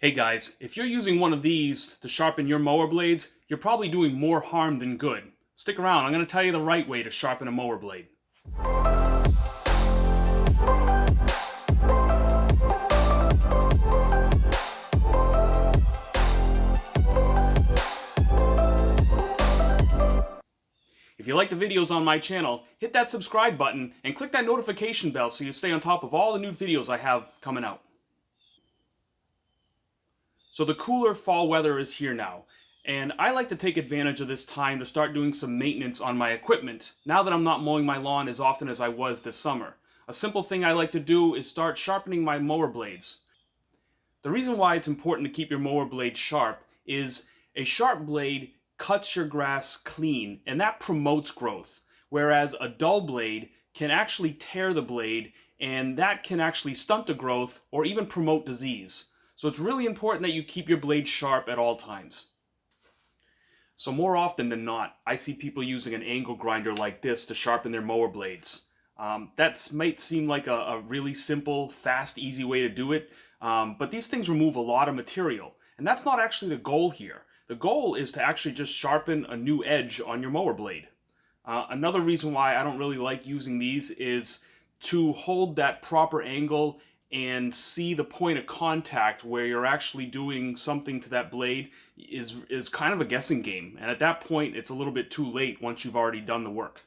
Hey guys, if you're using one of these to sharpen your mower blades, you're probably doing more harm than good. Stick around, I'm going to tell you the right way to sharpen a mower blade. If you like the videos on my channel, hit that subscribe button and click that notification bell so you stay on top of all the new videos I have coming out. So the cooler fall weather is here now, and I like to take advantage of this time to start doing some maintenance on my equipment now that I'm not mowing my lawn as often as I was this summer. A simple thing I like to do is start sharpening my mower blades. The reason why it's important to keep your mower blade sharp is a sharp blade cuts your grass clean, and that promotes growth, whereas a dull blade can actually tear the blade, and that can actually stunt the growth or even promote disease. So it's really important that you keep your blade sharp at all times. So more often than not, I see people using an angle grinder like this to sharpen their mower blades. That might seem like a really simple, fast, easy way to do it, but these things remove a lot of material, and that's not actually the goal here. The goal is to actually just sharpen a new edge on your mower blade. Another reason why I don't really like using these is to hold that proper angle and see the point of contact where you're actually doing something to that blade is kind of a guessing game. And at that point, it's a little bit too late once you've already done the work.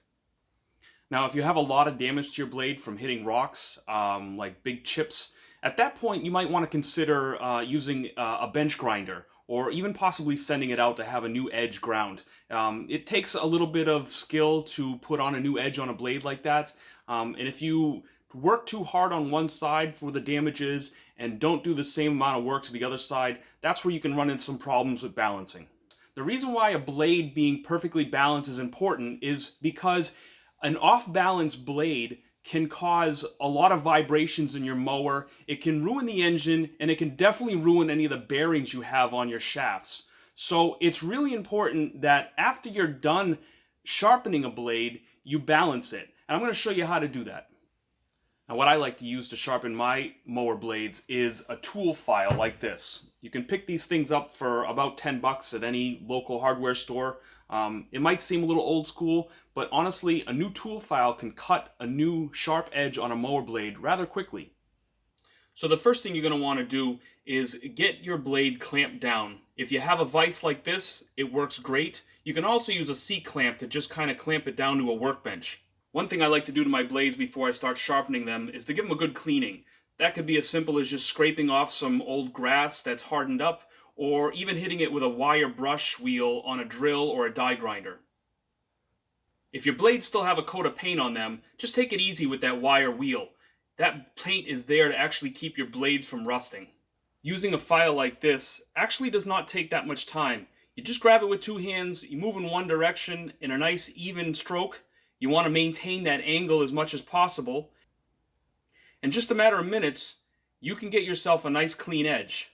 Now, if you have a lot of damage to your blade from hitting rocks, like big chips, at that point you might want to consider using a bench grinder, or even possibly sending it out to have a new edge ground. It takes a little bit of skill to put on a new edge on a blade like that, and if you work too hard on one side for the damages and don't do the same amount of work to the other side, that's where you can run into some problems with balancing. The reason why a blade being perfectly balanced is important is because an off-balance blade can cause a lot of vibrations in your mower. It can ruin the engine, and it can definitely ruin any of the bearings you have on your shafts. So it's really important that after you're done sharpening a blade, you balance it. And I'm going to show you how to do that. Now, what I like to use to sharpen my mower blades is a tool file like this. You can pick these things up for about 10 bucks at any local hardware store. It might seem a little old school, but honestly, a new tool file can cut a new sharp edge on a mower blade rather quickly. So the first thing you're going to want to do is get your blade clamped down. If you have a vise like this, it works great. You can also use a C-clamp to just kind of clamp it down to a workbench. One thing I like to do to my blades before I start sharpening them is to give them a good cleaning. That could be as simple as just scraping off some old grass that's hardened up, or even hitting it with a wire brush wheel on a drill or a die grinder. If your blades still have a coat of paint on them, just take it easy with that wire wheel. That paint is there to actually keep your blades from rusting. Using a file like this actually does not take that much time. You just grab it with two hands, you move in one direction in a nice even stroke. You want to maintain that angle as much as possible. In just a matter of minutes, you can get yourself a nice clean edge.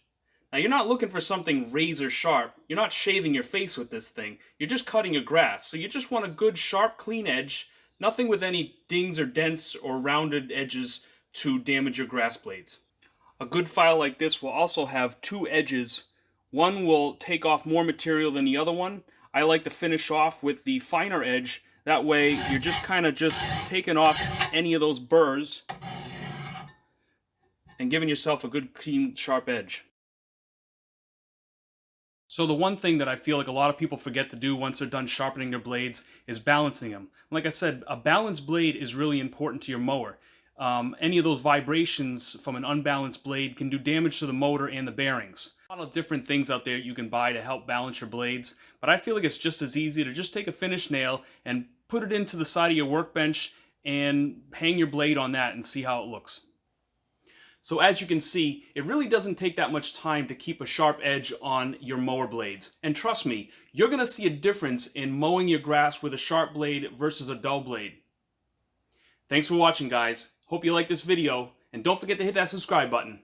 Now, you're not looking for something razor sharp. You're not shaving your face with this thing. You're just cutting your grass. So you just want a good, sharp, clean edge. Nothing with any dings or dents or rounded edges to damage your grass blades. A good file like this will also have two edges. One will take off more material than the other one. I like to finish off with the finer edge. That way, you're just kind of taking off any of those burrs and giving yourself a good, clean, sharp edge. So the one thing that I feel like a lot of people forget to do once they're done sharpening their blades is balancing them. Like I said, a balanced blade is really important to your mower. Any of those vibrations from an unbalanced blade can do damage to the motor and the bearings. A lot of different things out there you can buy to help balance your blades, but I feel like it's just as easy to just take a finished nail and put it into the side of your workbench and hang your blade on that and see how it looks. So as you can see, it really doesn't take that much time to keep a sharp edge on your mower blades. And trust me, you're going to see a difference in mowing your grass with a sharp blade versus a dull blade. Thanks for watching, guys. Hope you liked this video, and don't forget to hit that subscribe button.